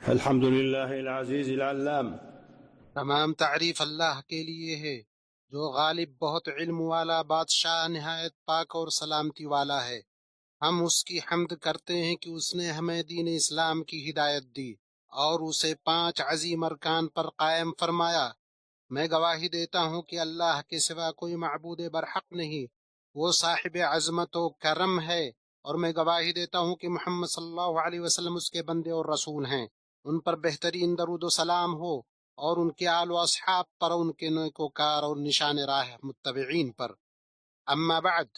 الحمد لله العزيز العلام. تمام تعریف اللہ کے لیے ہے جو غالب بہت علم والا بادشاہ نہایت پاک اور سلامتی والا ہے۔ ہم اس کی حمد کرتے ہیں کہ اس نے ہمیں دین اسلام کی ہدایت دی اور اسے 5 عظیم ارکان پر قائم فرمایا۔ میں گواہی دیتا ہوں کہ اللہ کے سوا کوئی معبود برحق نہیں، وہ صاحب عظمت و کرم ہے، اور میں گواہی دیتا ہوں کہ محمد صلی اللہ علیہ وسلم اس کے بندے اور رسول ہیں۔ ان پر بہترین درود و سلام ہو اور ان کے آل و اصحاب پر، ان کے نیکوکار اور نشان راہ متبعین پر۔ اما بعد،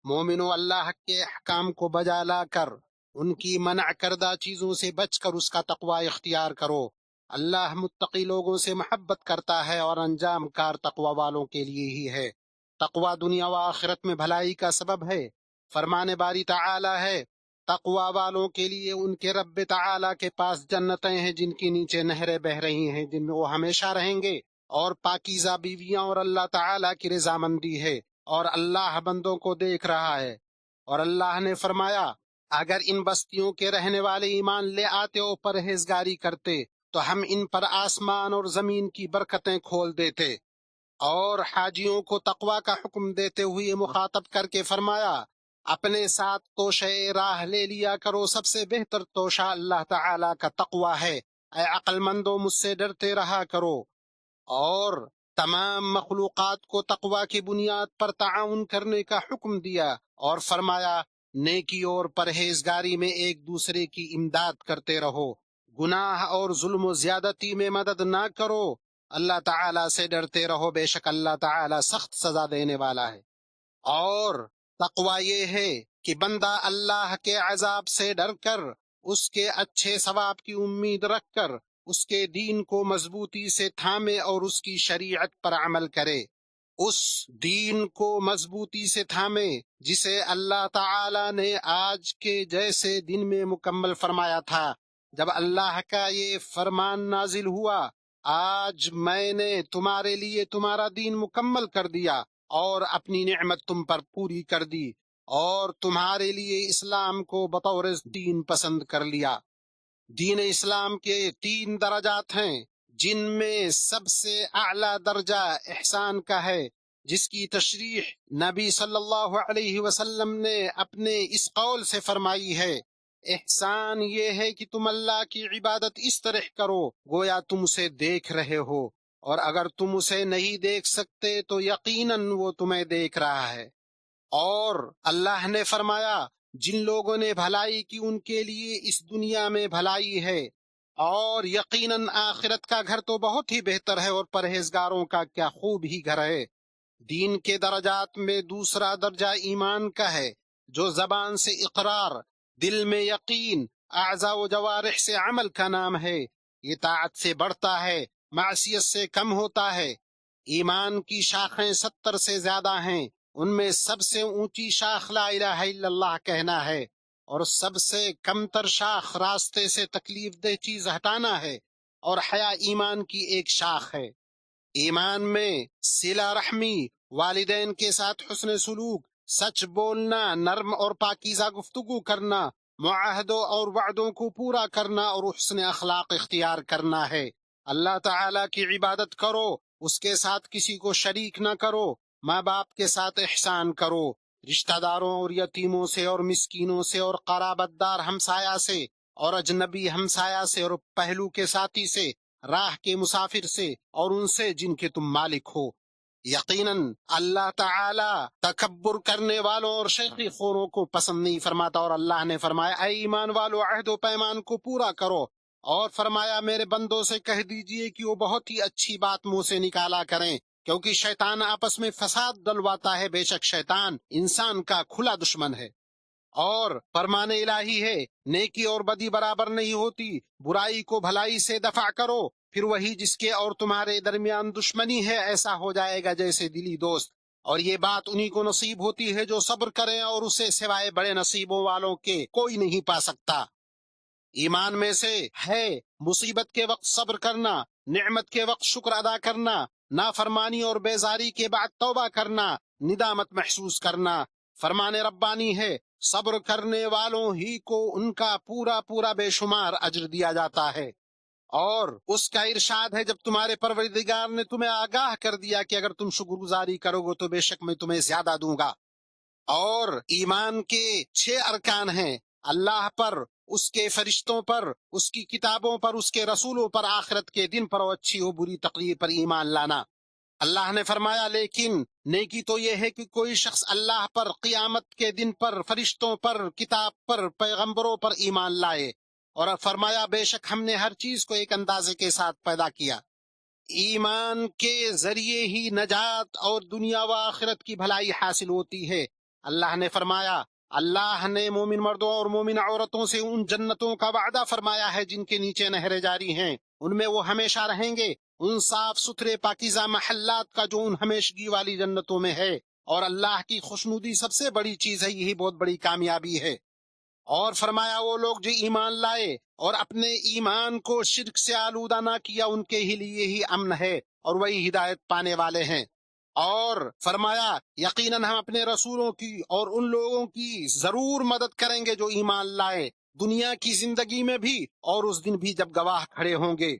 مومنو، اللہ کے احکام کو بجا لا کر ان کی منع کردہ چیزوں سے بچ کر اس کا تقوی اختیار کرو۔ اللہ متقی لوگوں سے محبت کرتا ہے اور انجام کار تقوی والوں کے لیے ہی ہے۔ تقوی دنیا و آخرت میں بھلائی کا سبب ہے۔ فرمان باری تعالی ہے، تقوی والوں کے لیے ان کے رب تعالی کے پاس جنتیں ہیں جن کی نیچے نہریں بہہ رہی ہیں، جن میں وہ ہمیشہ رہیں گے، اور پاکیزہ بیویاں اور اللہ تعالی کی رضامندی ہے، اور اللہ بندوں کو دیکھ رہا ہے۔ اور اللہ نے فرمایا، اگر ان بستیوں کے رہنے والے ایمان لے آتے اور پرہیزگاری کرتے تو ہم ان پر آسمان اور زمین کی برکتیں کھول دیتے۔ اور حاجیوں کو تقوی کا حکم دیتے ہوئے مخاطب کر کے فرمایا، اپنے ساتھ توشہ راہ لے لیا کرو، سب سے بہتر توشہ اللہ تعالی کا تقوی ہے۔ اے عقل مندو، مجھ سے ڈرتے رہا کرو۔ اور تمام مخلوقات کو تقوی کی بنیاد پر تعاون کرنے کا حکم دیا، اور فرمایا، نیکی اور پرہیزگاری میں ایک دوسرے کی امداد کرتے رہو، گناہ اور ظلم و زیادتی میں مدد نہ کرو، اللہ تعالی سے ڈرتے رہو، بے شک اللہ تعالی سخت سزا دینے والا ہے۔ اور تقوی یہ ہے کہ بندہ اللہ کے عذاب سے ڈر کر، اس کے اچھے ثواب کی امید رکھ کر، اس کے دین کو مضبوطی سے تھامے اور اس کی شریعت پر عمل کرے۔ اس دین کو مضبوطی سے تھامے جسے اللہ تعالی نے آج کے جیسے دن میں مکمل فرمایا تھا، جب اللہ کا یہ فرمان نازل ہوا، آج میں نے تمہارے لیے تمہارا دین مکمل کر دیا اور اپنی نعمت تم پر پوری کر دی، اور تمہارے لیے اسلام کو بطور دین پسند کر لیا۔ دین اسلام کے 3 درجات ہیں، جن میں سب سے اعلیٰ درجہ احسان کا ہے، جس کی تشریح نبی صلی اللہ علیہ وسلم نے اپنے اس قول سے فرمائی ہے، احسان یہ ہے کہ تم اللہ کی عبادت اس طرح کرو گویا تم اسے دیکھ رہے ہو، اور اگر تم اسے نہیں دیکھ سکتے تو یقیناً وہ تمہیں دیکھ رہا ہے۔ اور اللہ نے فرمایا، جن لوگوں نے بھلائی کی ان کے لیے اس دنیا میں بھلائی ہے، اور یقیناً آخرت کا گھر تو بہت ہی بہتر ہے، اور پرہیزگاروں کا کیا خوب ہی گھر ہے۔ دین کے درجات میں دوسرا درجہ ایمان کا ہے، جو زبان سے اقرار، دل میں یقین، اعضاء و جوارح سے عمل کا نام ہے۔ یہ طاعت سے بڑھتا ہے، معصیت سے کم ہوتا ہے۔ ایمان کی شاخیں 70 سے زیادہ ہیں، ان میں سب سے اونچی شاخ لا الہ الا اللہ کہنا ہے، اور سب سے کم تر شاخ راستے سے تکلیف دہ چیز ہٹانا ہے، اور حیا ایمان کی ایک شاخ ہے۔ ایمان میں صلہ رحمی، والدین کے ساتھ حسن سلوک، سچ بولنا، نرم اور پاکیزہ گفتگو کرنا، معاہدوں اور وعدوں کو پورا کرنا اور حسن اخلاق اختیار کرنا ہے۔ اللہ تعالی کی عبادت کرو، اس کے ساتھ کسی کو شریک نہ کرو، ماں باپ کے ساتھ احسان کرو، رشتہ داروں اور یتیموں سے اور مسکینوں سے اور قرابت دار ہمسایہ سے اور اجنبی ہمسایہ سے اور پہلو کے ساتھی سے، راہ کے مسافر سے اور ان سے جن کے تم مالک ہو۔ یقیناً اللہ تعالی تکبر کرنے والوں اور شیخی خوروں کو پسند نہیں فرماتا، اور اللہ نے فرمایا، اے ایمان والو، عہد و پیمان کو پورا کرو، اور فرمایا، میرے بندوں سے کہہ دیجئے کہ وہ بہت ہی اچھی بات منہ سے نکالا کریں، کیونکہ شیطان آپس میں فساد ڈلواتا ہے، بے شک شیطان انسان کا کھلا دشمن ہے۔ اور فرمان الہی ہے، نیکی اور بدی برابر نہیں ہوتی، برائی کو بھلائی سے دفع کرو، پھر وہی جس کے اور تمہارے درمیان دشمنی ہے ایسا ہو جائے گا جیسے دلی دوست، اور یہ بات انہی کو نصیب ہوتی ہے جو صبر کریں، اور اسے سوائے بڑے نصیبوں والوں کے کوئی نہیں پا سکتا۔ ایمان میں سے ہے مصیبت کے وقت صبر کرنا، نعمت کے وقت شکر ادا کرنا، نافرمانی اور بیزاری کے بعد توبہ کرنا، ندامت محسوس کرنا۔ فرمان ربانی ہے، صبر کرنے والوں ہی کو ان کا پورا پورا بے شمار اجر دیا جاتا ہے۔ اور اس کا ارشاد ہے جب تمہارے پروردگار نے تمہیں آگاہ کر دیا کہ اگر تم شکر گزاری کرو گے تو بے شک میں تمہیں زیادہ دوں گا۔ اور ایمان کے 6 ارکان ہیں: اللہ پر، اس کے فرشتوں پر، اس کی کتابوں پر، اس کے رسولوں پر، آخرت کے دن پر، اور اچھی و بری تقدیر پر ایمان لانا۔ اللہ نے فرمایا لیکن نیکی تو یہ ہے کہ کوئی شخص اللہ پر، قیامت کے دن پر، فرشتوں پر، کتاب پر، پیغمبروں پر ایمان لائے۔ اور فرمایا بے شک ہم نے ہر چیز کو ایک اندازے کے ساتھ پیدا کیا۔ ایمان کے ذریعے ہی نجات اور دنیا و آخرت کی بھلائی حاصل ہوتی ہے۔ اللہ نے فرمایا اللہ نے مومن مردوں اور مومن عورتوں سے ان جنتوں کا وعدہ فرمایا ہے جن کے نیچے نہریں جاری ہیں، ان میں وہ ہمیشہ رہیں گے، ان صاف ستھرے پاکیزہ محلات کا جو ان ہمیشگی والی جنتوں میں ہے۔ اور اللہ کی خوشنودی سب سے بڑی چیز ہے، یہی بہت بڑی کامیابی ہے۔ اور فرمایا وہ لوگ جو ایمان لائے اور اپنے ایمان کو شرک سے آلودہ نہ کیا، ان کے ہی لیے ہی امن ہے اور وہی ہدایت پانے والے ہیں۔ اور فرمایا یقیناً ہم اپنے رسولوں کی اور ان لوگوں کی ضرور مدد کریں گے جو ایمان لائے، دنیا کی زندگی میں بھی اور اس دن بھی جب گواہ کھڑے ہوں گے۔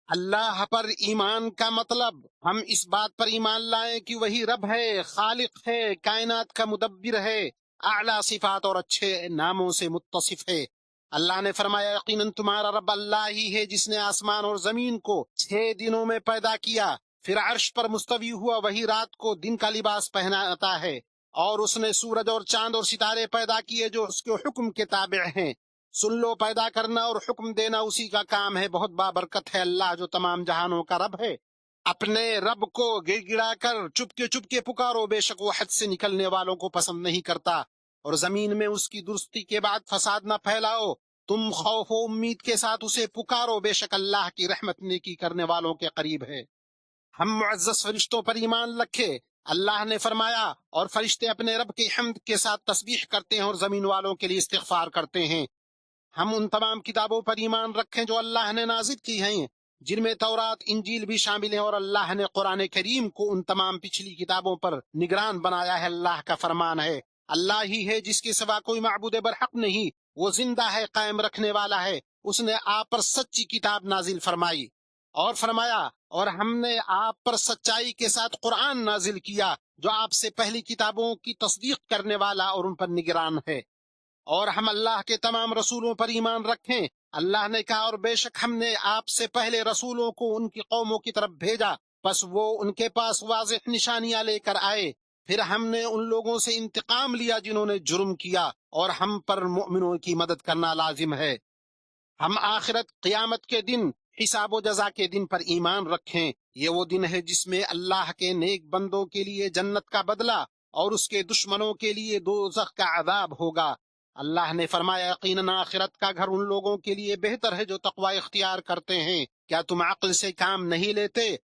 اللہ پر ایمان کا مطلب ہم اس بات پر ایمان لائیں کہ وہی رب ہے، خالق ہے، کائنات کا مدبر ہے، اعلیٰ صفات اور اچھے ناموں سے متصف ہے۔ اللہ نے فرمایا یقیناً تمہارا رب اللہ ہی ہے جس نے آسمان اور زمین کو 6 دنوں میں پیدا کیا، پھر عرش پر مستوی ہوا، وہی رات کو دن کا لباس پہناتا ہے، اور اس نے سورج اور چاند اور ستارے پیدا کیے جو اس کے حکم کے تابع ہیں۔ سن لو، پیدا کرنا اور حکم دینا اسی کا کام ہے، بہت بابرکت ہے اللہ جو تمام جہانوں کا رب ہے۔ اپنے رب کو گڑ گڑا کر چپ کے پکارو، بے شک وہ حد سے نکلنے والوں کو پسند نہیں کرتا۔ اور زمین میں اس کی درستی کے بعد فساد نہ پھیلاؤ، تم خوف و امید کے ساتھ اسے پکارو، بے شک اللہ کی رحمت نیکی کرنے والوں کے قریب ہے۔ ہم معزز فرشتوں پر ایمان رکھے۔ اللہ نے فرمایا اور فرشتے اپنے رب کی حمد کے ساتھ تسبیح کرتے ہیں اور زمین والوں کے لیے استغفار کرتے ہیں۔ ہم ان تمام کتابوں پر ایمان رکھیں جو اللہ نے نازل کی ہیں، جن میں تورات، انجیل بھی شامل ہیں، اور اللہ نے قرآن کریم کو ان تمام پچھلی کتابوں پر نگران بنایا ہے۔ اللہ کا فرمان ہے اللہ ہی ہے جس کے سوا کوئی معبود برحق نہیں، وہ زندہ ہے، قائم رکھنے والا ہے، اس نے آپ پر سچی کتاب نازل فرمائی۔ اور فرمایا اور ہم نے آپ پر سچائی کے ساتھ قرآن نازل کیا جو آپ سے پہلی کتابوں کی تصدیق کرنے والا اور ان پر نگران ہے۔ اور ہم اللہ کے تمام رسولوں پر ایمان رکھیں۔ اللہ نے کہا اور بے شک ہم نے آپ سے پہلے رسولوں کو ان کی قوموں کی طرف بھیجا، پس وہ ان کے پاس واضح نشانیاں لے کر آئے، پھر ہم نے ان لوگوں سے انتقام لیا جنہوں نے جرم کیا، اور ہم پر مؤمنوں کی مدد کرنا لازم ہے۔ ہم آخرت، قیامت کے دن، حساب و جزا کے دن پر ایمان رکھیں۔ یہ وہ دن ہے جس میں اللہ کے نیک بندوں کے لیے جنت کا بدلہ اور اس کے دشمنوں کے لیے دوزخ کا عذاب ہوگا۔ اللہ نے فرمایا یقیناً آخرت کا گھر ان لوگوں کے لیے بہتر ہے جو تقوی اختیار کرتے ہیں۔ کیا تم عقل سے کام نہیں لیتے؟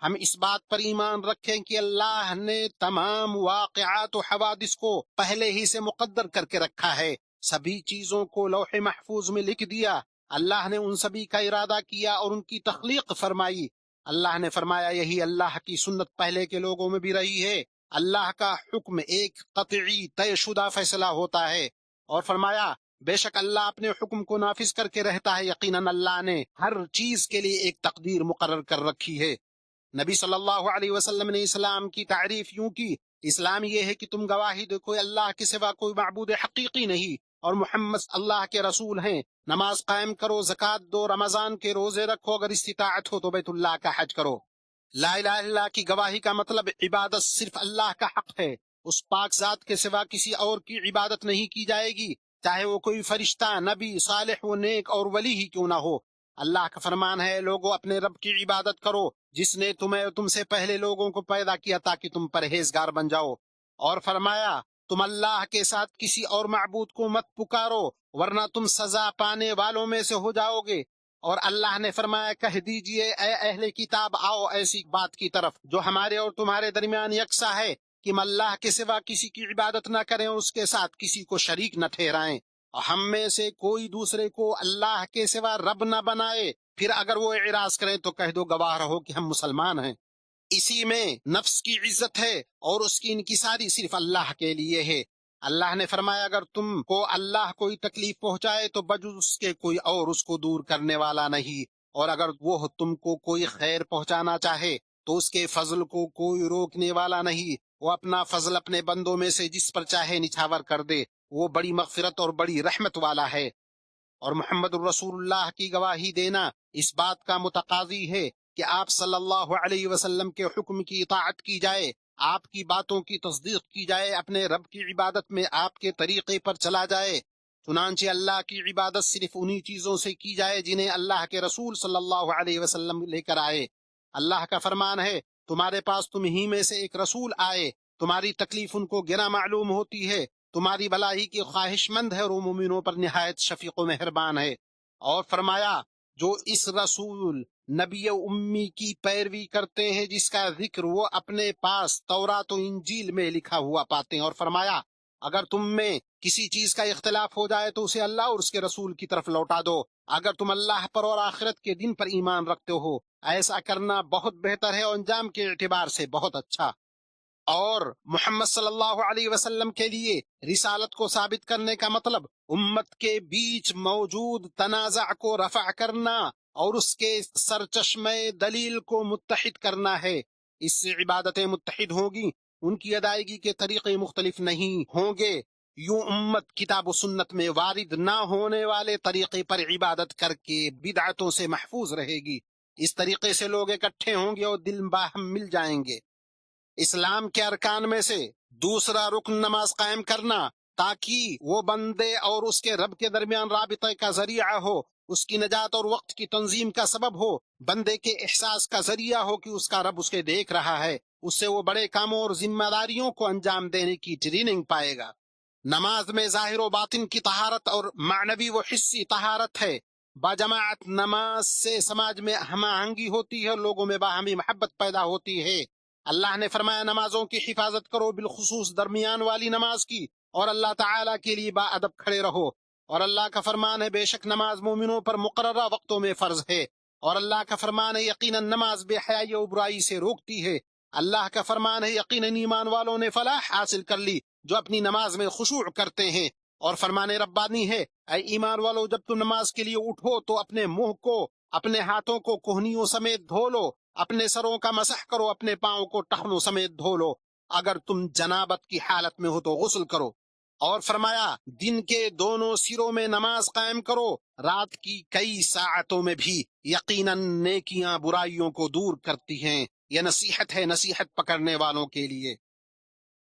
ہم اس بات پر ایمان رکھیں کہ اللہ نے تمام واقعات و حوادث کو پہلے ہی سے مقدر کر کے رکھا ہے، سبھی چیزوں کو لوح محفوظ میں لکھ دیا۔ اللہ نے ان سبھی کا ارادہ کیا اور ان کی تخلیق فرمائی۔ اللہ نے فرمایا یہی اللہ کی سنت پہلے کے لوگوں میں بھی رہی ہے۔ اللہ کا حکم ایک قطعی طے شدہ فیصلہ ہوتا ہے۔ اور فرمایا بے شک اللہ اپنے حکم کو نافذ کر کے رہتا ہے، یقیناً اللہ نے ہر چیز کے لیے ایک تقدیر مقرر کر رکھی ہے۔ نبی صلی اللہ علیہ وسلم نے اسلام کی تعریف یوں کی، اسلام یہ ہے کہ تم گواہی دو کوئی اللہ کے سوا کوئی معبود حقیقی نہیں اور محمد اللہ کے رسول ہیں، نماز قائم کرو، زکوٰۃ دو، رمضان کے روزے رکھو، اگر استطاعت ہو تو بیت اللہ کا حج کرو۔ لا الہ الا اللہ کی گواہی کا مطلب عبادت صرف اللہ کا حق ہے، اس پاک ذات کے سوا کسی اور کی عبادت نہیں کی جائے گی، چاہے وہ کوئی فرشتہ، نبی، صالح و نیک اور ولی ہی کیوں نہ ہو۔ اللہ کا فرمان ہے لوگوں اپنے رب کی عبادت کرو جس نے تمہیں اور تم سے پہلے لوگوں کو پیدا کیا تاکہ تم پرہیزگار بن جاؤ۔ اور فرمایا تم اللہ کے ساتھ کسی اور معبود کو مت پکارو ورنہ تم سزا پانے والوں میں سے ہو جاؤ گے۔ اور اللہ نے فرمایا کہہ دیجئے اے اہل کتاب آؤ ایسی بات کی طرف جو ہمارے اور تمہارے درمیان یکساں ہے کہ ہم اللہ کے سوا کسی کی عبادت نہ کریں اور اس کے ساتھ کسی کو شریک نہ ٹھہرائیں، اور ہم میں سے کوئی دوسرے کو اللہ کے سوا رب نہ بنائے۔ پھر اگر وہ اعراض کریں تو کہہ دو گواہ رہو کہ ہم مسلمان ہیں۔ اسی میں نفس کی عزت ہے اور اس کی انکساری صرف اللہ کے لیے ہے۔ اللہ نے فرمایا اگر تم کو اللہ کوئی تکلیف پہنچائے تو بجز اس کے کوئی اور اس کو دور کرنے والا نہیں، اور اگر وہ تم کو کوئی خیر پہنچانا چاہے تو اس کے فضل کو کوئی روکنے والا نہیں، وہ اپنا فضل اپنے بندوں میں سے جس پر چاہے نچھاور کر دے، وہ بڑی مغفرت اور بڑی رحمت والا ہے۔ اور محمد الرسول اللہ کی گواہی دینا اس بات کا متقاضی ہے کہ آپ صلی اللہ علیہ وسلم کے حکم کی اطاعت کی جائے، آپ کی باتوں کی تصدیق کی جائے، اپنے رب کی عبادت میں آپ کے طریقے پر چلا جائے۔ چنانچہ اللہ کی عبادت صرف انہی چیزوں سے کی جائے جنہیں اللہ کے رسول صلی اللہ علیہ وسلم لے کر آئے۔ اللہ کا فرمان ہے، تمہارے پاس تم ہی میں سے ایک رسول آئے، تمہاری تکلیف ان کو گرا معلوم ہوتی ہے، تمہاری بھلائی کی خواہش مند ہے اور وہ مومنوں پر نہایت شفیق و مہربان ہے۔ اور فرمایا، جو اس رسول نبی امی کی پیروی کرتے ہیں جس کا ذکر وہ اپنے پاس تورات و انجیل میں لکھا ہوا پاتے ہیں، اور فرمایا اگر تم میں کسی چیز کا اختلاف ہو جائے تو اسے اللہ اور اس کے رسول کی طرف لوٹا دو، اگر تم اللہ پر اور آخرت کے دن پر ایمان رکھتے ہو، ایسا کرنا بہت بہتر ہے اور انجام کے اعتبار سے بہت اچھا۔ اور محمد صلی اللہ علیہ وسلم کے لیے رسالت کو ثابت کرنے کا مطلب امت کے بیچ موجود تنازع کو رفع کرنا اور اس کے سرچشمہ دلیل کو متحد کرنا ہے۔ اس سے عبادتیں متحد ہوں گی، ان کی ادائیگی کے طریقے مختلف نہیں ہوں گے، یوں امت کتاب و سنت میں وارد نہ ہونے والے طریقے پر عبادت کر کے بدعتوں سے محفوظ رہے گی۔ اس طریقے سے لوگ اکٹھے ہوں گے اور دل باہم مل جائیں گے۔ اسلام کے ارکان میں سے دوسرا رکن نماز قائم کرنا، تاکہ وہ بندے اور اس کے رب کے درمیان رابطے کا ذریعہ ہو، اس کی نجات اور وقت کی تنظیم کا سبب ہو، بندے کے احساس کا ذریعہ ہو کہ اس کا رب اس کے دیکھ رہا ہے، اس سے وہ بڑے کاموں اور ذمہ داریوں کو انجام دینے کی ٹریننگ پائے گا۔ نماز میں ظاہر و باطن کی طہارت اور معنوی و حسی طہارت ہے۔ باجماعت نماز سے سماج میں ہم آہنگی ہوتی ہے اور لوگوں میں باہمی محبت پیدا ہوتی ہے۔ اللہ نے فرمایا، نمازوں کی حفاظت کرو، بالخصوص درمیان والی نماز کی، اور اللہ تعالیٰ کے لیے با ادب کھڑے رہو۔ اور اللہ کا فرمان ہے، بے شک نماز مومنوں پر مقررہ وقتوں میں فرض ہے۔ اور اللہ کا فرمان ہے، یقیناً نماز بے حیائی و برائی سے روکتی ہے۔ اللہ کا فرمان ہے، یقیناً ایمان والوں نے فلاح حاصل کر لی جو اپنی نماز میں خشوع کرتے ہیں۔ اور فرمان ربانی ہے، اے ایمان والو، جب تم نماز کے لیے اٹھو تو اپنے منہ کو، اپنے ہاتھوں کو کوہنیوں سمیت دھو لو، اپنے سروں کا مسح کرو، اپنے پاؤں کو ٹخنوں سمیت دھو لو، اگر تم جنابت کی حالت میں ہو تو غسل کرو۔ اور فرمایا، دن کے دونوں سروں میں نماز قائم کرو، رات کی کئی ساعتوں میں بھی، یقیناً نیکیاں برائیوں کو دور کرتی ہیں۔ یہ نصیحت ہے نصیحت پکڑنے والوں کے لیے۔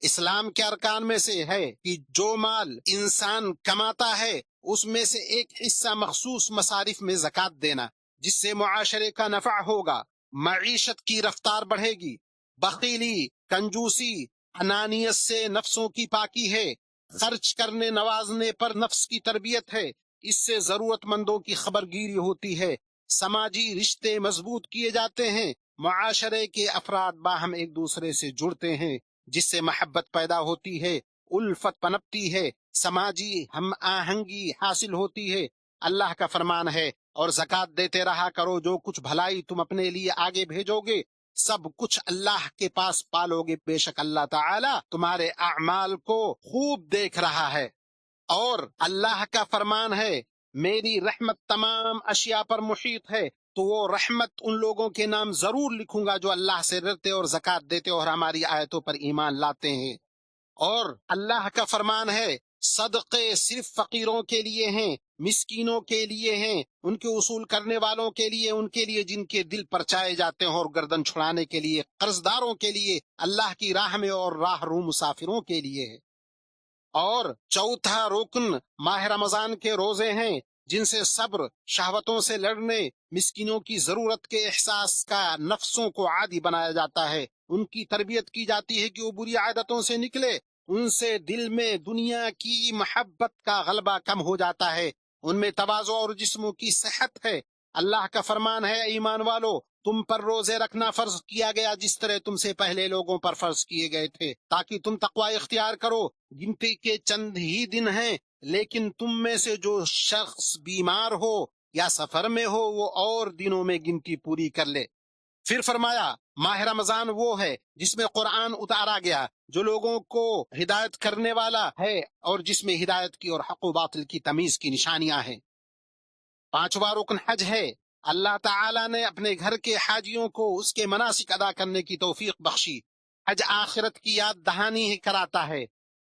اسلام کے ارکان میں سے ہے کہ جو مال انسان کماتا ہے اس میں سے ایک حصہ مخصوص مصارف میں زکوٰۃ دینا، جس سے معاشرے کا نفع ہوگا، معیشت کی رفتار بڑھے گی۔ بخیلی، کنجوسی، انانیت سے نفسوں کی پاکی ہے، خرچ کرنے نوازنے پر نفس کی تربیت ہے، اس سے ضرورت مندوں کی خبر گیری ہوتی ہے، سماجی رشتے مضبوط کیے جاتے ہیں، معاشرے کے افراد باہم ایک دوسرے سے جڑتے ہیں، جس سے محبت پیدا ہوتی ہے، الفت پنپتی ہے، سماجی ہم آہنگی حاصل ہوتی ہے۔ اللہ کا فرمان ہے، اور زکوٰۃ دیتے رہا کرو، جو کچھ بھلائی تم اپنے لیے آگے بھیجو گے سب کچھ اللہ کے پاس پالو گے، بے شک اللہ تعالی تمہارے اعمال کو خوب دیکھ رہا ہے۔ اور اللہ کا فرمان ہے، میری رحمت تمام اشیاء پر محیط ہے، تو وہ رحمت ان لوگوں کے نام ضرور لکھوں گا جو اللہ سے ڈرتے اور زکوٰۃ دیتے اور ہماری آیتوں پر ایمان لاتے ہیں۔ اور اللہ کا فرمان ہے، صدقے صرف فقیروں کے لیے ہیں، مسکینوں کے لیے ہیں، ان کے وصول کرنے والوں کے لیے، ان کے لیے جن کے دل پرچائے جاتے ہیں، اور گردن چھڑانے کے لیے، قرض داروں کے لیے، اللہ کی راہ میں اور راہ رو مسافروں کے لیے ہے۔ اور چوتھا رکن ماہ رمضان کے روزے ہیں، جن سے صبر، شہوتوں سے لڑنے، مسکینوں کی ضرورت کے احساس کا نفسوں کو عادی بنایا جاتا ہے، ان کی تربیت کی جاتی ہے کہ وہ بری عادتوں سے نکلے، ان سے دل میں دنیا کی محبت کا غلبہ کم ہو جاتا ہے، ان میں تواضع اور جسموں کی صحت ہے۔ اللہ کا فرمان ہے، ایمان والو، تم پر روزے رکھنا فرض کیا گیا جس طرح تم سے پہلے لوگوں پر فرض کیے گئے تھے، تاکہ تم تقوی اختیار کرو۔ گنتی کے چند ہی دن ہیں، لیکن تم میں سے جو شخص بیمار ہو یا سفر میں ہو وہ اور دنوں میں گنتی پوری کر لے۔ پھر فرمایا، ماہ رمضان وہ ہے جس میں قرآن اتارا گیا، جو لوگوں کو ہدایت کرنے والا ہے، اور جس میں ہدایت کی اور حق و باطل کی تمیز کی نشانیاں ہیں۔ پانچواں رکن حج ہے، اللہ تعالیٰ نے اپنے گھر کے حاجیوں کو اس کے مناسک ادا کرنے کی توفیق بخشی۔ حج آخرت کی یاد دہانی ہی کراتا ہے،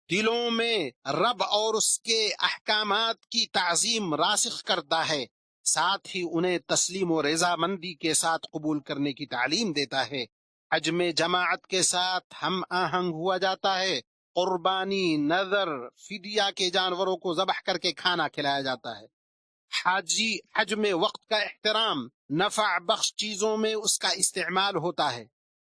دلوں میں رب اور اس کے احکامات کی تعظیم راسخ کرتا ہے، ساتھ ہی انہیں تسلیم و رضامندی کے ساتھ قبول کرنے کی تعلیم دیتا ہے۔ حج میں جماعت کے ساتھ ہم آہنگ ہوا جاتا ہے، قربانی، نذر، فدیہ کے جانوروں کو ذبح کر کے کھانا کھلایا جاتا ہے۔ حج میں وقت کا احترام، نفع بخش چیزوں میں اس کا استعمال ہوتا ہے۔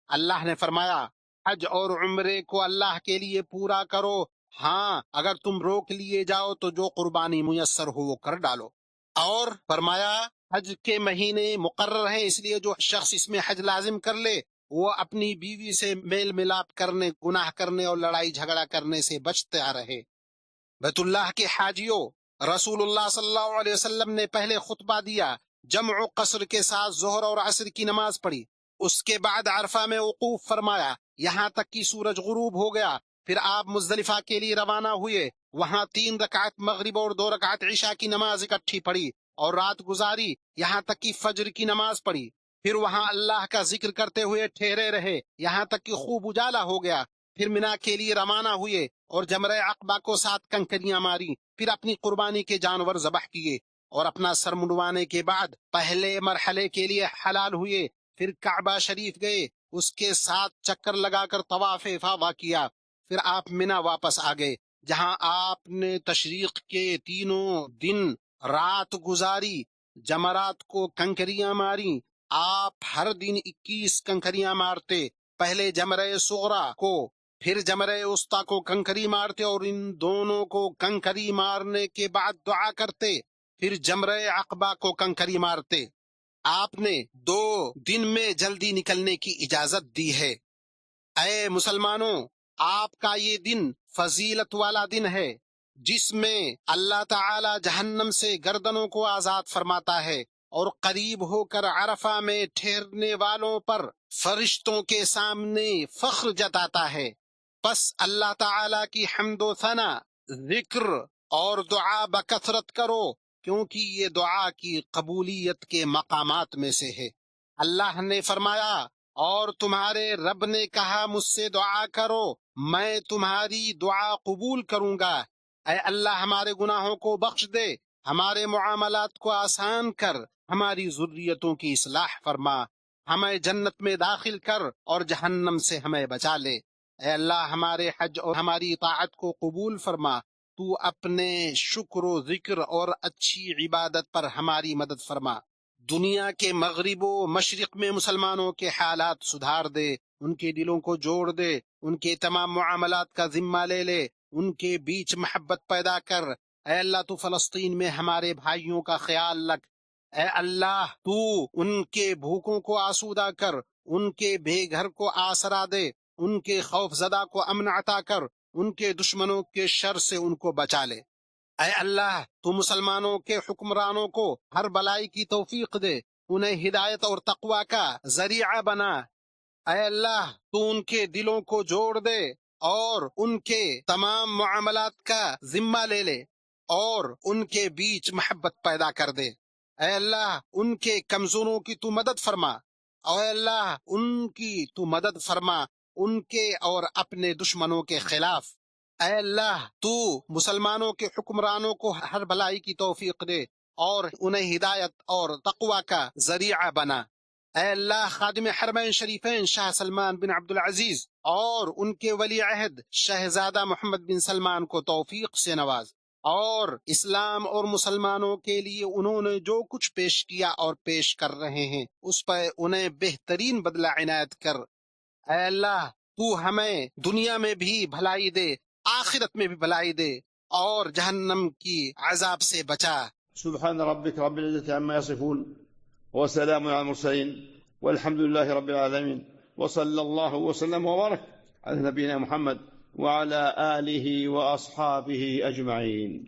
اللہ نے فرمایا حج اور عمرے کو اللہ کے لیے پورا کرو، ہاں اگر تم روک لیے جاؤ تو جو قربانی میسر ہو وہ کر ڈالو۔ اور فرمایا حج کے مہینے مقرر ہیں، اس لیے جو شخص اس میں حج لازم کر لے وہ اپنی بیوی سے میل ملاپ کرنے، گناہ کرنے اور لڑائی جھگڑا کرنے سے بچتا رہے۔ بیت اللہ کے حاجیوں، رسول اللہ صلی اللہ علیہ وسلم نے پہلے خطبہ دیا، جمع و قصر کے ساتھ ظہر اور عصر کی نماز پڑھی، اس کے بعد عرفہ میں وقوف فرمایا یہاں تک کہ سورج غروب ہو گیا، پھر آپ مزدلفہ کے لیے روانہ ہوئے، وہاں 3 رکعت مغرب اور 2 رکعت عشاء کی نماز اکٹھی پڑھی اور رات گزاری یہاں تک کہ فجر کی نماز پڑھی، پھر وہاں اللہ کا ذکر کرتے ہوئے ٹھہرے رہے یہاں تک کہ خوب اجالا ہو گیا، پھر مینا کے لیے روانہ ہوئے اور جمرہ عقبہ کو 7 کنکریاں ماری، پھر اپنی قربانی کے جانور ذبح کیے اور اپنا سر منڈوانے کے بعد پہلے مرحلے کے لیے حلال ہوئے، پھر کعبہ شریف گئے، اس کے 7 چکر لگا کر طواف افاضہ کیا، پھر آپ مینا واپس آ گئے جہاں آپ نے تشریق کے 3 دن رات گزاری، جمرات کو کنکریاں ماری۔ آپ ہر دن 21 کنکریاں مارتے، پہلے جمرہ صغرا کو پھر جمرہ وسطیٰ کو کنکری مارتے اور ان دونوں کو کنکری مارنے کے بعد دعا کرتے، پھر جمرہ عقبہ کو کنکری مارتے۔ آپ نے 2 دن میں جلدی نکلنے کی اجازت دی ہے۔ اے مسلمانوں، آپ کا یہ دن فضیلت والا دن ہے جس میں اللہ تعالی جہنم سے گردنوں کو آزاد فرماتا ہے اور قریب ہو کر عرفہ میں ٹھہرنے والوں پر فرشتوں کے سامنے فخر جتاتا ہے۔ پس اللہ تعالی کی حمد و ثنا، ذکر اور دعا بکثرت کرو، کیونکہ یہ دعا کی قبولیت کے مقامات میں سے ہے۔ اللہ نے فرمایا اور تمہارے رب نے کہا مجھ سے دعا کرو، میں تمہاری دعا قبول کروں گا۔ اے اللہ ہمارے گناہوں کو بخش دے، ہمارے معاملات کو آسان کر، ہماری ذریتوں کی اصلاح فرما، ہمیں جنت میں داخل کر اور جہنم سے ہمیں بچا لے۔ اے اللہ ہمارے حج اور ہماری اطاعت کو قبول فرما، تو اپنے شکر و ذکر اور اچھی عبادت پر ہماری مدد فرما۔ دنیا کے مغرب و مشرق میں مسلمانوں کے حالات سدھار دے، ان کے دلوں کو جوڑ دے، ان کے تمام معاملات کا ذمہ لے لے، ان کے بیچ محبت پیدا کر۔ اے اللہ تو فلسطین میں ہمارے بھائیوں کا خیال رکھ۔ اے اللہ تو ان کے بھوکوں کو آسودہ کر، ان کے بے گھر کو آسرا دے، ان کے خوف زدہ کو امن عطا کر، ان کے دشمنوں کے شر سے ان کو بچا لے۔ اے اللہ تو مسلمانوں کے حکمرانوں کو ہر بلائی کی توفیق دے، انہیں ہدایت اور تقوی کا ذریعہ بنا۔ اے اللہ تو ان کے دلوں کو جوڑ دے اور ان کے تمام معاملات کا ذمہ لے لے اور ان کے بیچ محبت پیدا کر دے۔ اے اللہ ان کے کمزوروں کی تو مدد فرما، اے اللہ ان کی تو مدد فرما ان کے اور اپنے دشمنوں کے خلاف۔ اے اللہ تو مسلمانوں کے حکمرانوں کو ہر بلائی کی توفیق دے اور انہیں ہدایت اور تقوی کا ذریعہ بنا۔ اے اللہ خادم حرمین شریفین شاہ سلمان بن عبد العزیز اور ان کے ولی عہد شہزادہ محمد بن سلمان کو توفیق سے نواز، اور اسلام اور مسلمانوں کے لیے انہوں نے جو کچھ پیش کیا اور پیش کر رہے ہیں اس پر انہیں بہترین بدلہ عنایت کر۔ اے اللہ تو ہمیں دنیا میں بھی بھلائی دے، آخرت میں بھی بھلائی دے اور جہنم کی عذاب سے بچا۔ سبحان ربك رب العزة عما يصفون وسلام على المرسلين والحمد لله رب العالمين وصلى الله وسلم وبارك على نبينا محمد وعلى آله وأصحابه أجمعين.